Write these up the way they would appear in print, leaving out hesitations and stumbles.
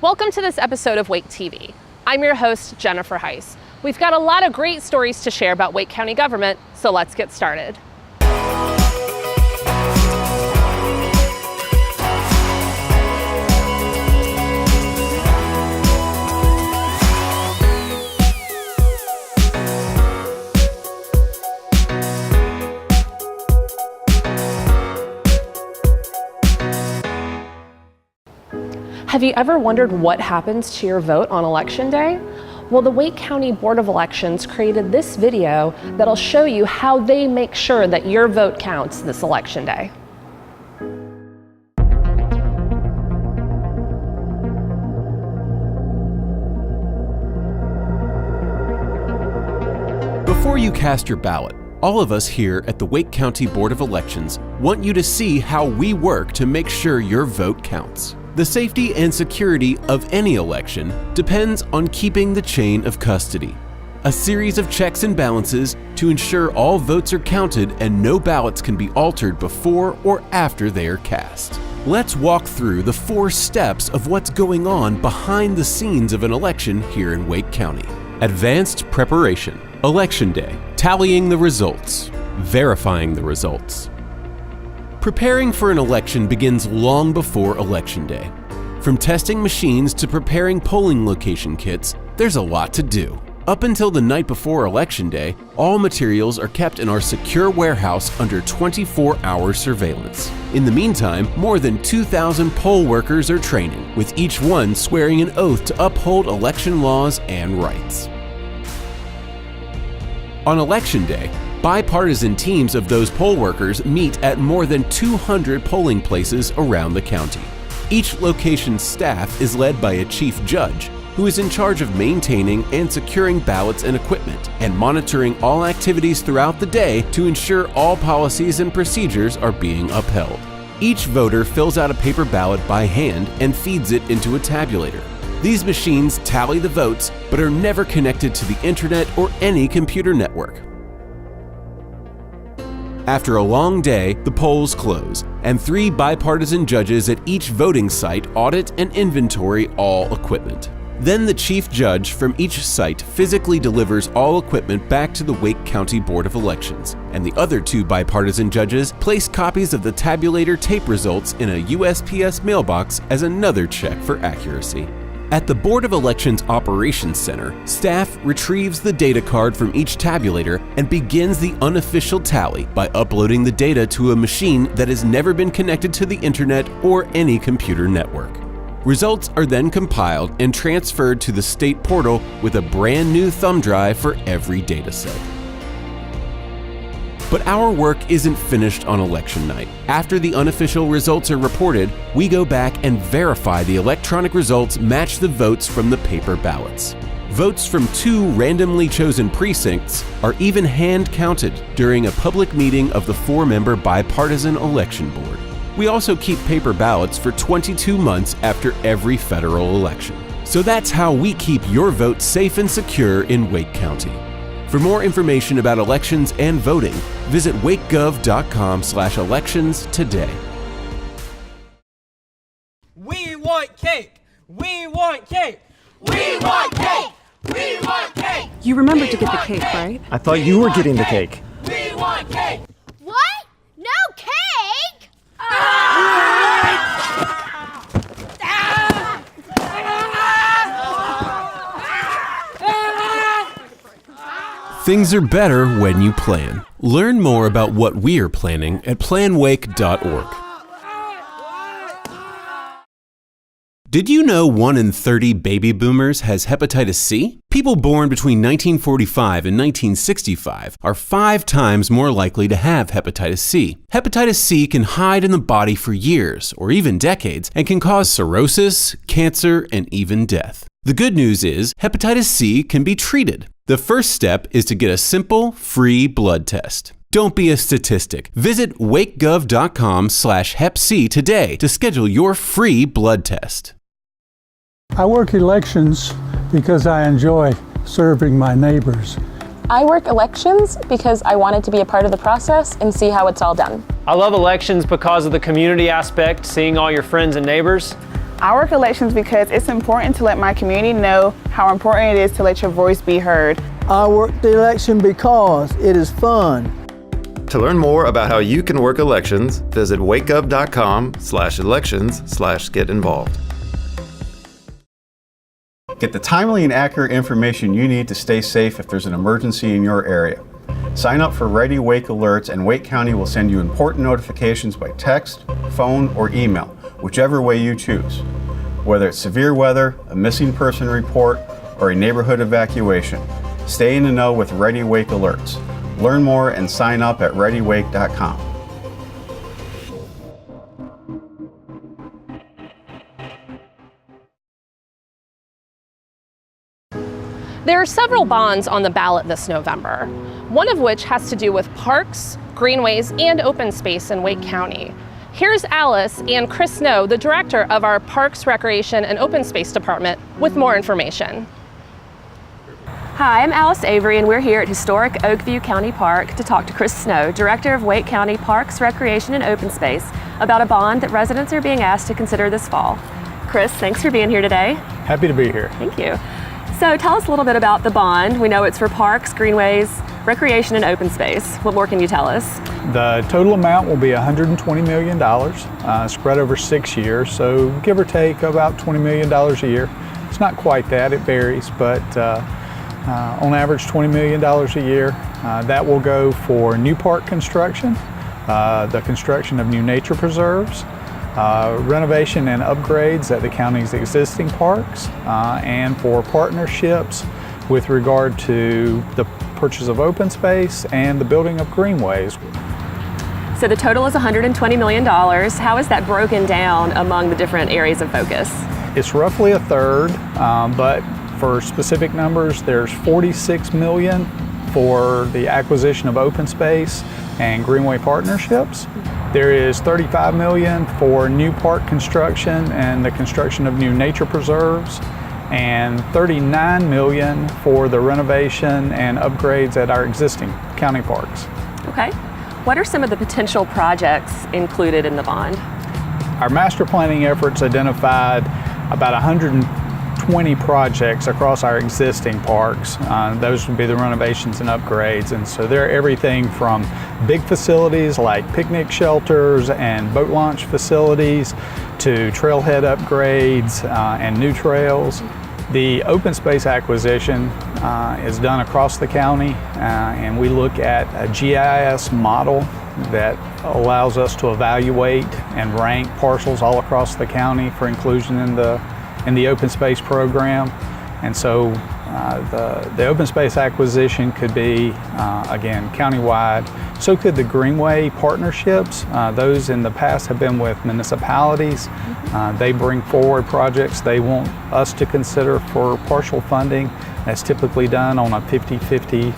Welcome to this episode of WakeTV. I'm your host, Jennifer Heiss. We've got a lot of great stories to share about Wake County government, so let's get started. Have you ever wondered what happens to your vote on election day? Well, the Wake County Board of Elections created this video that'll show you how they make sure that your vote counts this election day. Before you cast your ballot, all of us here at the Wake County Board of Elections want you to see how we work to make sure your vote counts. The safety and security of any election depends on keeping the chain of custody. A series of checks and balances to ensure all votes are counted and no ballots can be altered before or after they are cast. Let's walk through the 4 steps of what's going on behind the scenes of an election here in Wake County. Advanced preparation, election day, tallying the results, verifying the results. Preparing for an election begins long before Election Day. From testing machines to preparing polling location kits, there's a lot to do. Up until the night before Election Day, all materials are kept in our secure warehouse under 24-hour surveillance. In the meantime, more than 2,000 poll workers are training, with each one swearing an oath to uphold election laws and rights. On Election Day, bipartisan teams of those poll workers meet at more than 200 polling places around the county. Each location's staff is led by a chief judge who is in charge of maintaining and securing ballots and equipment and monitoring all activities throughout the day to ensure all policies and procedures are being upheld. Each voter fills out a paper ballot by hand and feeds it into a tabulator. These machines tally the votes but are never connected to the internet or any computer network. After a long day, the polls close, and 3 bipartisan judges at each voting site audit and inventory all equipment. Then the chief judge from each site physically delivers all equipment back to the Wake County Board of Elections, and the other 2 bipartisan judges place copies of the tabulator tape results in a USPS mailbox as another check for accuracy. At the Board of Elections Operations Center, staff retrieves the data card from each tabulator and begins the unofficial tally by uploading the data to a machine that has never been connected to the internet or any computer network. Results are then compiled and transferred to the state portal with a brand new thumb drive for every dataset. But our work isn't finished on election night. After the unofficial results are reported, we go back and verify the electronic results match the votes from the paper ballots. Votes from 2 randomly chosen precincts are even hand counted during a public meeting of the 4-member bipartisan election board. We also keep paper ballots for 22 months after every federal election. So that's how we keep your vote safe and secure in Wake County. For more information about elections and voting, visit wakegov.com/elections today. We want cake! We want cake! We want cake! We want cake! You remembered to get the cake, right? I thought you were getting the cake. We want cake! What? No cake? Things are better when you plan. Learn more about what we are planning at PlanWake.org. Did you know 1 in 30 baby boomers has hepatitis C? People born between 1945 and 1965 are 5 times more likely to have hepatitis C. Hepatitis C can hide in the body for years or even decades and can cause cirrhosis, cancer, and even death. The good news is hepatitis C can be treated. The first step is to get a simple, free blood test. Don't be a statistic. Visit wakegov.com/hepc today to schedule your free blood test. I work elections because I enjoy serving my neighbors. I work elections because I wanted to be a part of the process and see how it's all done. I love elections because of the community aspect, seeing all your friends and neighbors. I work elections because it's important to let my community know how important it is to let your voice be heard. I work the election because it is fun. To learn more about how you can work elections, visit wakegov.com/elections/get involved. Get the timely and accurate information you need to stay safe if there's an emergency in your area. Sign up for Ready Wake alerts and Wake County will send you important notifications by text, phone, or email, whichever way you choose. Whether it's severe weather, a missing person report, or a neighborhood evacuation, stay in the know with Ready Wake alerts. Learn more and sign up at readywake.com. There are several bonds on the ballot this November, one of which has to do with parks, greenways, and open space in Wake County. Here's Alice and Chris Snow, the director of our Parks, Recreation, and Open Space Department, with more information. Hi, I'm Alice Avery, and we're here at historic Oakview County Park to talk to Chris Snow, Director of Wake County Parks, Recreation, and Open Space, about a bond that residents are being asked to consider this fall. Chris, thanks for being here today. Happy to be here. Thank you. So tell us a little bit about the bond. We know it's for parks, greenways, recreation, and open space. What more can you tell us? The total amount will be $120 million, spread over 6 years, so give or take about $20 million a year. It's not quite that, it varies, but on average $20 million a year. That will go for new park construction, the construction of new nature preserves, renovation and upgrades at the county's existing parks, and for partnerships with regard to the purchase of open space and the building of greenways. So the total is $120 million. How is that broken down among the different areas of focus? It's roughly a third, but for specific numbers, there's $46 million for the acquisition of open space and greenway partnerships. There is $35 million for new park construction and the construction of new nature preserves, and $39 million for the renovation and upgrades at our existing county parks. Okay. What are some of the potential projects included in the bond? Our master planning efforts identified about 120 projects across our existing parks. Those would be the renovations and upgrades, and so they're everything from big facilities like picnic shelters and boat launch facilities to trailhead upgrades and new trails. The open space acquisition is done across the county, and we look at a GIS model that allows us to evaluate and rank parcels all across the county for inclusion in the open space program. And so the open space acquisition could be, again, countywide. So could the greenway partnerships. Those in the past have been with municipalities. They bring forward projects they want us to consider for partial funding. That's typically done on a 50-50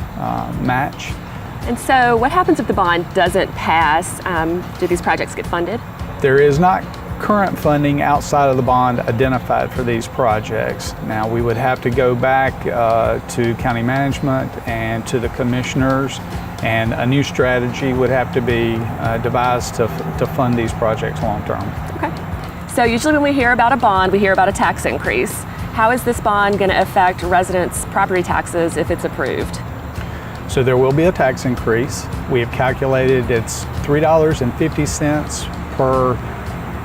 match. And so what happens if the bond doesn't pass? Do these projects get funded? There is not current funding outside of the bond identified for these projects. Now, we would have to go back to county management and to the commissioners, and a new strategy would have to be devised to fund these projects long term. Okay. So usually when we hear about a bond, we hear about a tax increase. How is this bond going to affect residents' property taxes if it's approved? So there will be a tax increase. We have calculated it's $3.50 per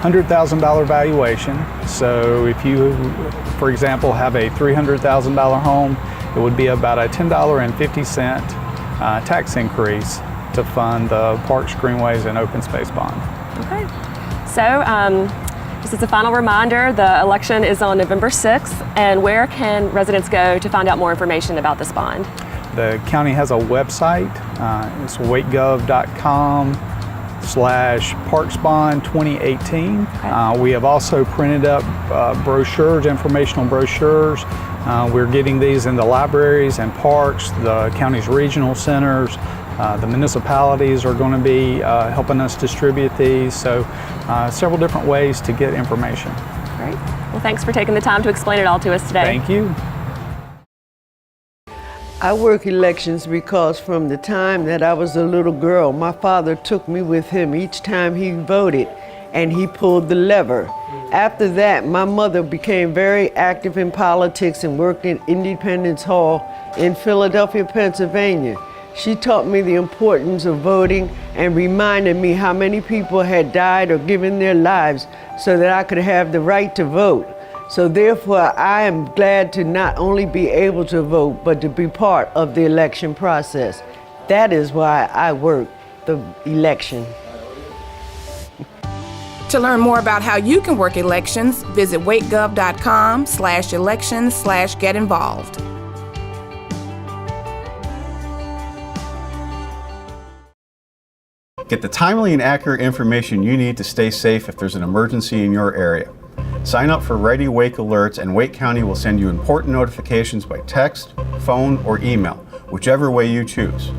$100,000 valuation. So if you, for example, have a $300,000 home, it would be about a $10.50 tax increase to fund the parks, greenways, and open space bond. Okay. So just as a final reminder, the election is on November 6th, and where can residents go to find out more information about this bond? The county has a website. It's wakegov.com/parksbond 2018. Okay. We have also printed up brochures, informational brochures. We're getting these in the libraries and parks, the county's regional centers. The municipalities are going to be helping us distribute these. So several different ways to get information. Great. Well, thanks for taking the time to explain it all to us today. Thank you. I work elections because from the time that I was a little girl, my father took me with him each time he voted, and he pulled the lever. After that, my mother became very active in politics and worked in Independence Hall in Philadelphia, Pennsylvania. She taught me the importance of voting and reminded me how many people had died or given their lives so that I could have the right to vote. So therefore, I am glad to not only be able to vote, but to be part of the election process. That is why I work the election. To learn more about how you can work elections, visit wakegov.com/elections/get involved. Get the timely and accurate information you need to stay safe if there's an emergency in your area. Sign up for Ready Wake alerts and Wake County will send you important notifications by text, phone, or email, whichever way you choose.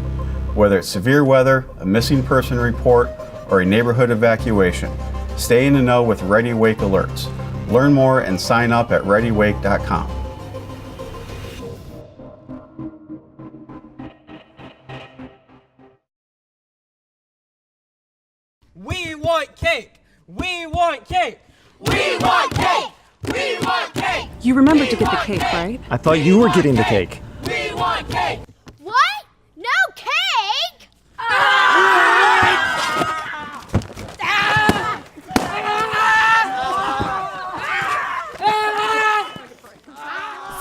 Whether it's severe weather, a missing person report, or a neighborhood evacuation, stay in the know with Ready Wake alerts. Learn more and sign up at readywake.com. We want cake! We want cake! We want cake! We want cake! You remembered to get the cake, right? I thought you were getting the cake. We want cake! What? No cake?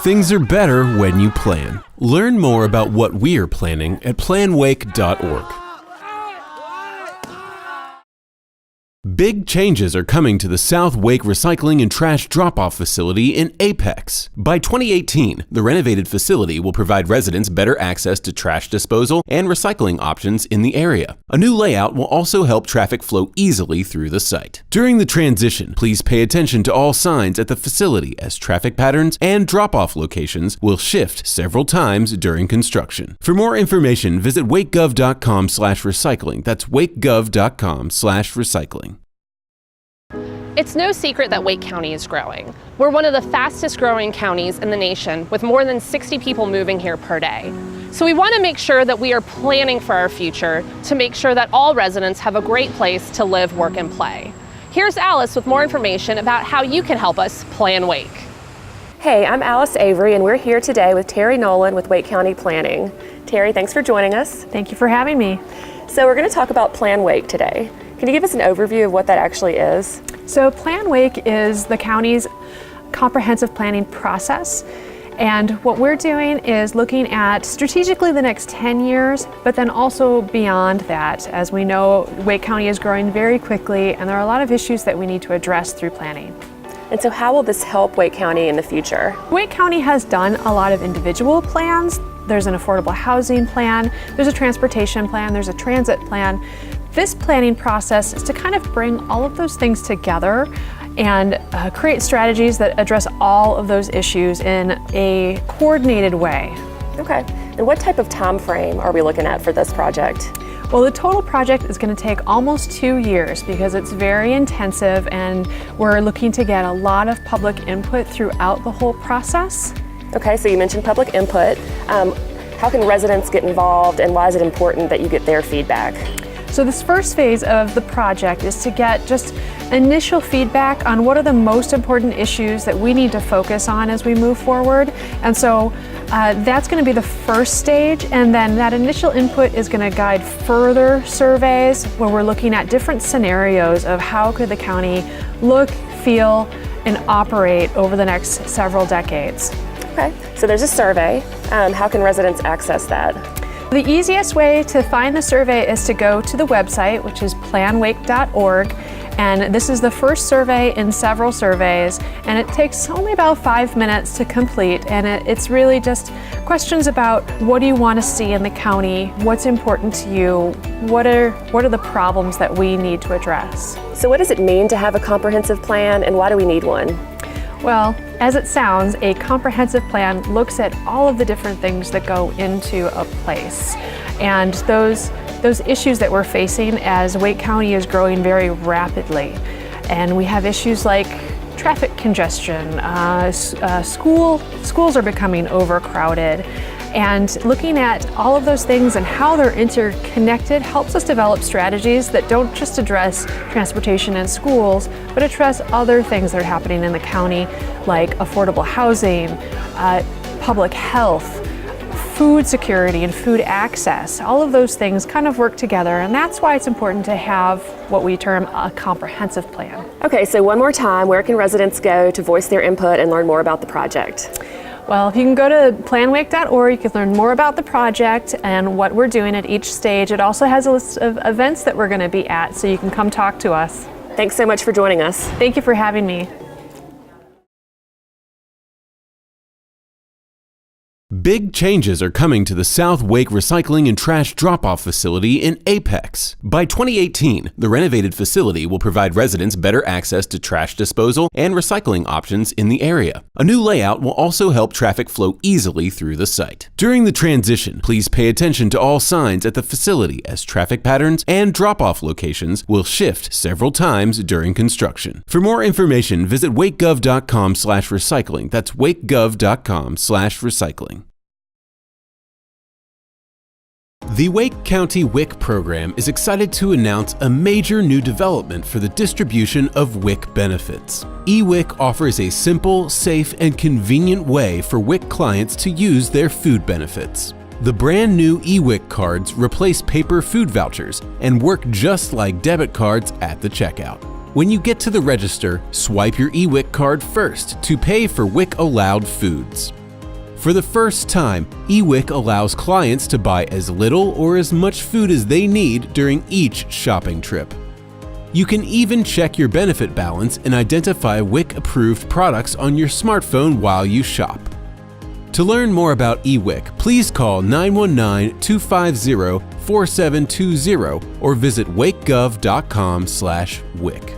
Things are better when you plan. Learn more about what we're planning at PlanWake.org. Big changes are coming to the South Wake Recycling and Trash Drop-Off Facility in Apex. By 2018, the renovated facility will provide residents better access to trash disposal and recycling options in the area. A new layout will also help traffic flow easily through the site. During the transition, please pay attention to all signs at the facility as traffic patterns and drop-off locations will shift several times during construction. For more information, visit wakegov.com/recycling. That's wakegov.com/recycling. It's no secret that Wake County is growing. We're one of the fastest growing counties in the nation with more than 60 people moving here per day. So we want to make sure that we are planning for our future to make sure that all residents have a great place to live, work, and play. Here's Alice with more information about how you can help us plan Wake. Hey, I'm Alice Avery, and we're here today with Terry Nolan with Wake County Planning. Terry, thanks for joining us. Thank you for having me. So we're going to talk about Plan Wake today. Can you give us an overview of what that actually is? So Plan Wake is the county's comprehensive planning process. And what we're doing is looking at strategically the next 10 years, but then also beyond that. As we know, Wake County is growing very quickly, and there are a lot of issues that we need to address through planning. And so how will this help Wake County in the future? Wake County has done a lot of individual plans. There's an affordable housing plan, there's a transportation plan, there's a transit plan. This planning process is to kind of bring all of those things together and create strategies that address all of those issues in a coordinated way. Okay, and what type of time frame are we looking at for this project? Well, the total project is going to take almost 2 years because it's very intensive and we're looking to get a lot of public input throughout the whole process. Okay, so you mentioned public input. How can residents get involved and why is it important that you get their feedback? So this first phase of the project is to get just initial feedback on what are the most important issues that we need to focus on as we move forward. And so that's going to be the first stage, and then that initial input is going to guide further surveys where we're looking at different scenarios of how could the county look, feel, and operate over the next several decades. Okay, so there's a survey. How can residents access that? The easiest way to find the survey is to go to the website, which is planwake.org, and this is the first survey in several surveys, and it takes only about 5 minutes to complete, and it's really just questions about what do you want to see in the county, what's important to you, what are the problems that we need to address. So what does it mean to have a comprehensive plan, and why do we need one? Well, as it sounds, a comprehensive plan looks at all of the different things that go into a place. And those issues that we're facing as Wake County is growing very rapidly. And we have issues like traffic congestion, schools are becoming overcrowded, And looking at all of those things and how they're interconnected helps us develop strategies that don't just address transportation and schools, but address other things that are happening in the county, like affordable housing, public health, food security and food access. All of those things kind of work together, and that's why it's important to have what we term a comprehensive plan. Okay, so one more time, where can residents go to voice their input and learn more about the project? Well, if you can go to planwake.org, you can learn more about the project and what we're doing at each stage. It also has a list of events that we're going to be at, so you can come talk to us. Thanks so much for joining us. Thank you for having me. Big changes are coming to the South Wake Recycling and Trash Drop-Off Facility in Apex. By 2018, the renovated facility will provide residents better access to trash disposal and recycling options in the area. A new layout will also help traffic flow easily through the site. During the transition, please pay attention to all signs at the facility as traffic patterns and drop-off locations will shift several times during construction. For more information, visit wakegov.com/recycling. That's wakegov.com/recycling. The Wake County WIC program is excited to announce a major new development for the distribution of WIC benefits. eWIC offers a simple, safe, and convenient way for WIC clients to use their food benefits. The brand new eWIC cards replace paper food vouchers and work just like debit cards at the checkout. When you get to the register, swipe your eWIC card first to pay for WIC-allowed foods. For the first time, eWIC allows clients to buy as little or as much food as they need during each shopping trip. You can even check your benefit balance and identify WIC-approved products on your smartphone while you shop. To learn more about eWIC, please call 919-250-4720 or visit wakegov.com/WIC.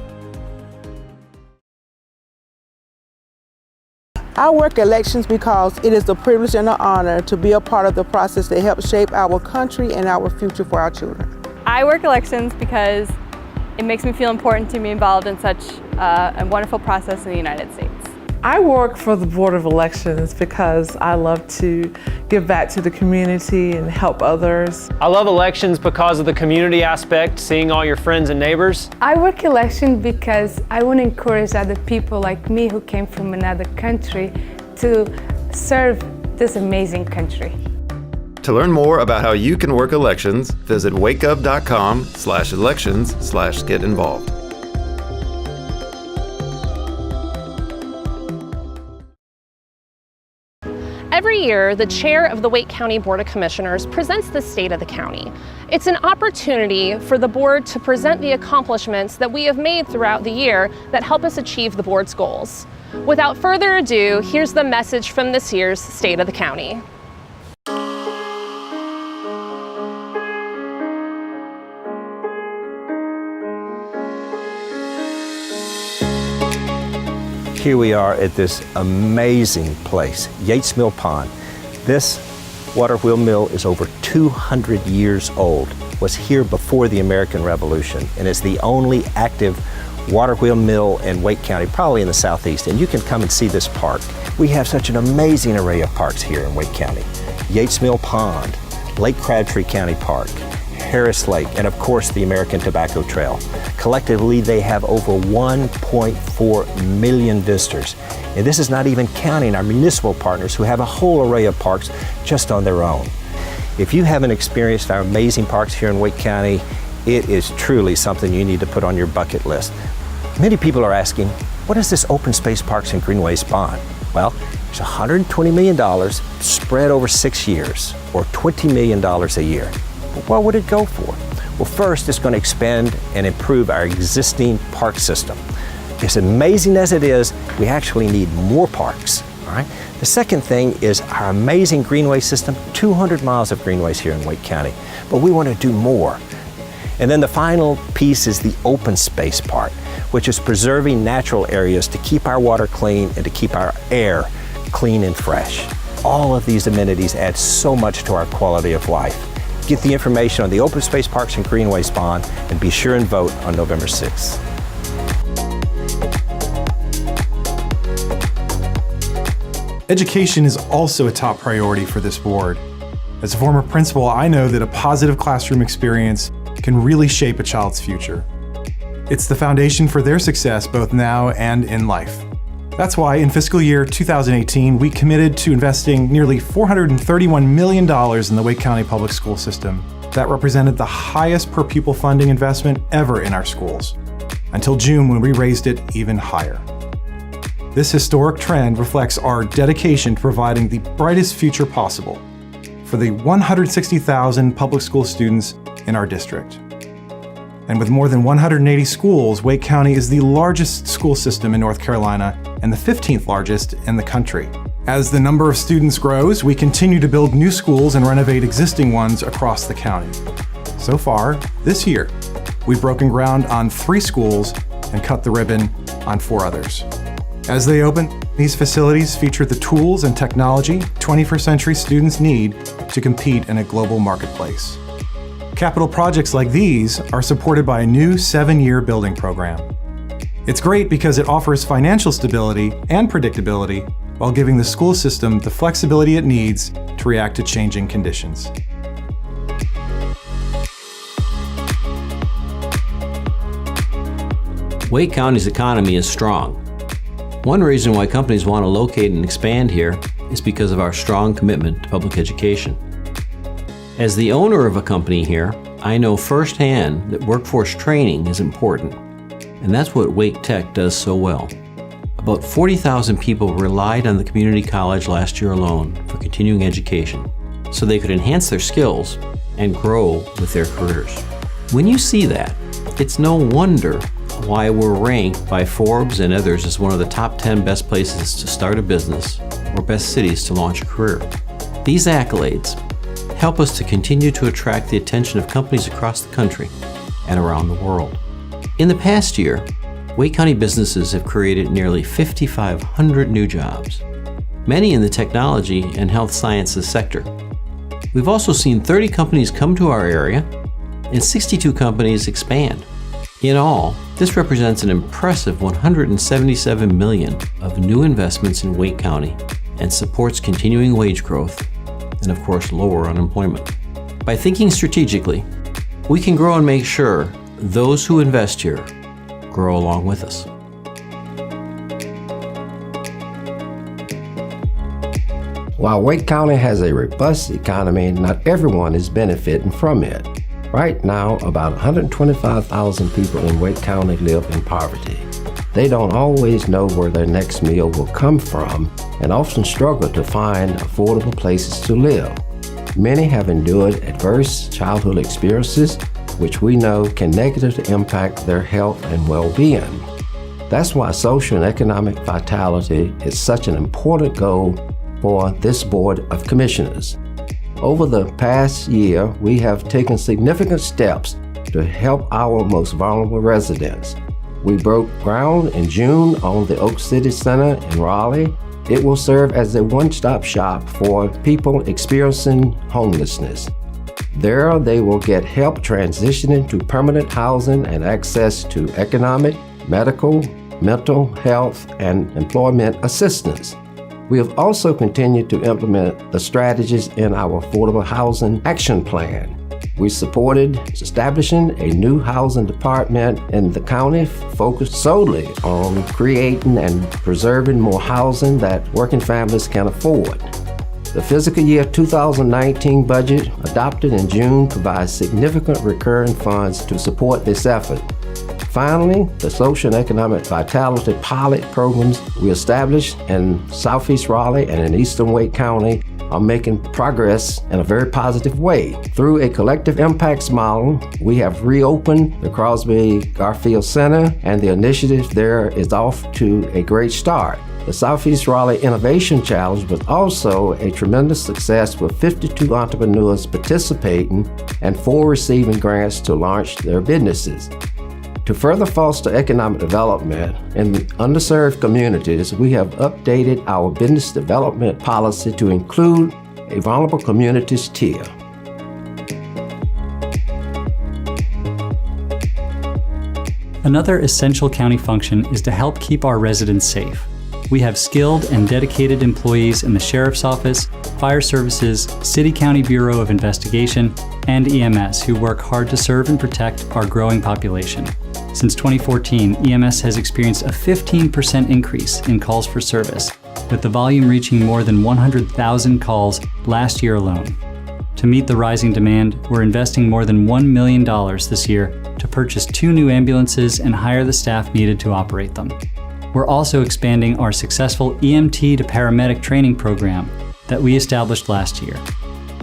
I work elections because it is a privilege and an honor to be a part of the process that helps shape our country and our future for our children. I work elections because it makes me feel important to be involved in such a wonderful process in the United States. I work for the Board of Elections because I love to give back to the community and help others. I love elections because of the community aspect, seeing all your friends and neighbors. I work elections because I want to encourage other people like me who came from another country to serve this amazing country. To learn more about how you can work elections, visit wakeup.com/elections/get involved. Every year, the chair of the Wake County Board of Commissioners presents the state of the county. It's an opportunity for the board to present the accomplishments that we have made throughout the year that help us achieve the board's goals. Without further ado, here's the message from this year's State of the County. Here we are at this amazing place, Yates Mill Pond. This water wheel mill is over 200 years old, was here before the American Revolution, and is the only active water wheel mill in Wake County, probably in the southeast, and you can come and see this park. We have such an amazing array of parks here in Wake County. Yates Mill Pond, Lake Crabtree County Park, Harris Lake, and of course the American Tobacco Trail. Collectively, they have over 1.4 million visitors. And this is not even counting our municipal partners who have a whole array of parks just on their own. If you haven't experienced our amazing parks here in Wake County, it is truly something you need to put on your bucket list. Many people are asking, what is this Open Space Parks and Greenways bond? Well, it's $120 million spread over 6 years, or $20 million a year. But what would it go for? Well, first, it's going to expand and improve our existing park system. As amazing as it is, we actually need more parks. All right. The second thing is our amazing Greenway system, 200 miles of greenways here in Wake County, but we want to do more. And then the final piece is the open space part, which is preserving natural areas to keep our water clean and to keep our air clean and fresh. All of these amenities add so much to our quality of life. Get the information on the Open Space Parks and Greenways bond and be sure and vote on November 6th. Education is also a top priority for this board. As a former principal, I know that a positive classroom experience can really shape a child's future. It's the foundation for their success both now and in life. That's why in fiscal year 2018, we committed to investing nearly $431 million in the Wake County Public School System. That represented the highest per pupil funding investment ever in our schools, until June when we raised it even higher. This historic trend reflects our dedication to providing the brightest future possible for the 160,000 public school students in our district. And with more than 180 schools, Wake County is the largest school system in North Carolina and the 15th largest in the country. As the number of students grows, we continue to build new schools and renovate existing ones across the county. So far, this year, we've broken ground on 3 schools and cut the ribbon on 4 others. As they open, these facilities feature the tools and technology 21st century students need to compete in a global marketplace. Capital projects like these are supported by a new 7-year building program. It's great because it offers financial stability and predictability while giving the school system the flexibility it needs to react to changing conditions. Wake County's economy is strong. One reason why companies want to locate and expand here is because of our strong commitment to public education. As the owner of a company here, I know firsthand that workforce training is important, and that's what Wake Tech does so well. About 40,000 people relied on the community college last year alone for continuing education, so they could enhance their skills and grow with their careers. When you see that, it's no wonder why we're ranked by Forbes and others as one of the top 10 best places to start a business or best cities to launch a career. These accolades help us to continue to attract the attention of companies across the country and around the world. In the past year, Wake County businesses have created nearly 5,500 new jobs, many in the technology and health sciences sector. We've also seen 30 companies come to our area and 62 companies expand. In all, this represents an impressive $177 million of new investments in Wake County and supports continuing wage growth and, of course, lower unemployment. By thinking strategically, we can grow and make sure those who invest here grow along with us. While Wake County has a robust economy, not everyone is benefiting from it. Right now, about 125,000 people in Wake County live in poverty. They don't always know where their next meal will come from and often struggle to find affordable places to live. Many have endured adverse childhood experiences, which we know can negatively impact their health and well-being. That's why social and economic vitality is such an important goal for this Board of Commissioners. Over the past year, we have taken significant steps to help our most vulnerable residents. We broke ground in June on the Oak City Center in Raleigh. It will serve as a one-stop shop for people experiencing homelessness. There, they will get help transitioning to permanent housing and access to economic, medical, mental health, and employment assistance. We have also continued to implement the strategies in our Affordable Housing Action Plan. We supported establishing a new housing department in the county focused solely on creating and preserving more housing that working families can afford. The fiscal year 2019 budget adopted in June provides significant recurring funds to support this effort. Finally, the social and economic vitality pilot programs we established in Southeast Raleigh and in Eastern Wake County are making progress in a very positive way. Through a collective impacts model, we have reopened the Crosby Garfield Center, and the initiative there is off to a great start. The Southeast Raleigh Innovation Challenge was also a tremendous success with 52 entrepreneurs participating and 4 receiving grants to launch their businesses. To further foster economic development in underserved communities, we have updated our business development policy to include a vulnerable communities tier. Another essential county function is to help keep our residents safe. We have skilled and dedicated employees in the Sheriff's Office, Fire Services, City County Bureau of Investigation, and EMS who work hard to serve and protect our growing population. Since 2014, EMS has experienced a 15% increase in calls for service, with the volume reaching more than 100,000 calls last year alone. To meet the rising demand, we're investing more than $1 million this year to purchase 2 new ambulances and hire the staff needed to operate them. We're also expanding our successful EMT to paramedic training program that we established last year.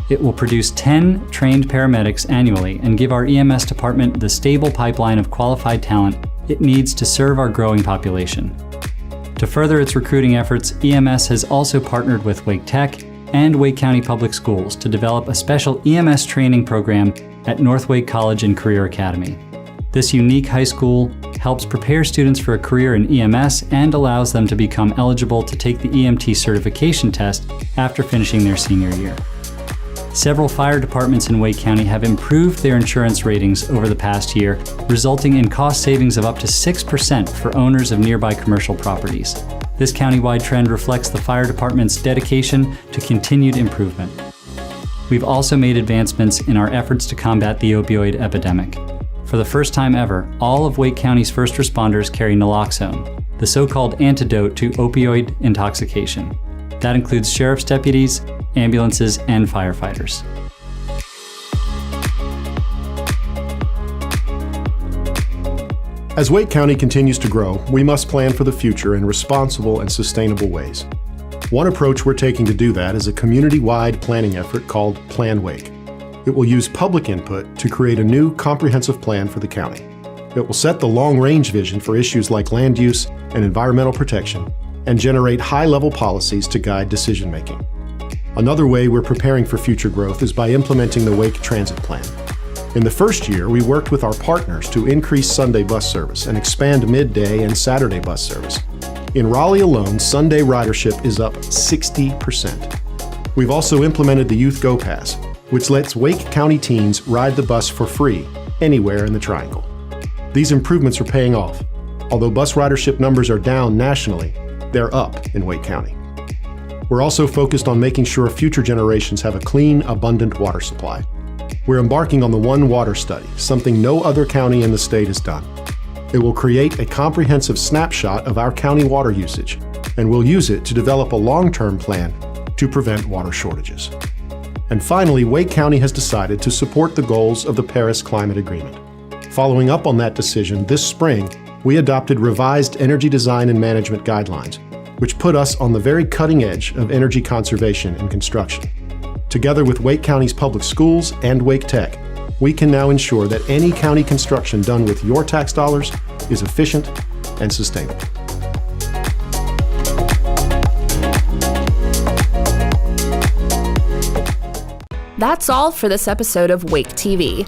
It will produce 10 trained paramedics annually and give our EMS department the stable pipeline of qualified talent it needs to serve our growing population. To further its recruiting efforts, EMS has also partnered with Wake Tech and Wake County Public Schools to develop a special EMS training program at North Wake College and Career Academy. This unique high school helps prepare students for a career in EMS and allows them to become eligible to take the EMT certification test after finishing their senior year. Several fire departments in Wake County have improved their insurance ratings over the past year, resulting in cost savings of up to 6% for owners of nearby commercial properties. This countywide trend reflects the fire department's dedication to continued improvement. We've also made advancements in our efforts to combat the opioid epidemic. For the first time ever, all of Wake County's first responders carry naloxone, the so-called antidote to opioid intoxication. That includes sheriff's deputies, ambulances, and firefighters. As Wake County continues to grow, we must plan for the future in responsible and sustainable ways. One approach we're taking to do that is a community-wide planning effort called PlanWake. It will use public input to create a new comprehensive plan for the county. It will set the long-range vision for issues like land use and environmental protection and generate high-level policies to guide decision-making. Another way we're preparing for future growth is by implementing the Wake Transit Plan. In the first year, we worked with our partners to increase Sunday bus service and expand midday and Saturday bus service. In Raleigh alone, Sunday ridership is up 60%. We've also implemented the Youth Go Pass, which lets Wake County teens ride the bus for free anywhere in the Triangle. These improvements are paying off. Although bus ridership numbers are down nationally, they're up in Wake County. We're also focused on making sure future generations have a clean, abundant water supply. We're embarking on the One Water Study, something no other county in the state has done. It will create a comprehensive snapshot of our county water usage, and we'll use it to develop a long-term plan to prevent water shortages. And finally, Wake County has decided to support the goals of the Paris Climate Agreement. Following up on that decision, this spring, we adopted revised energy design and management guidelines, which put us on the very cutting edge of energy conservation and construction. Together with Wake County's public schools and Wake Tech, we can now ensure that any county construction done with your tax dollars is efficient and sustainable. That's all for this episode of Wake TV.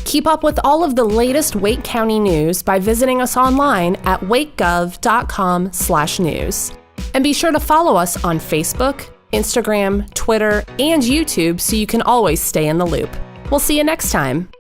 Keep up with all of the latest Wake County news by visiting us online at wakegov.com/news. And be sure to follow us on Facebook, Instagram, Twitter, and YouTube so you can always stay in the loop. We'll see you next time.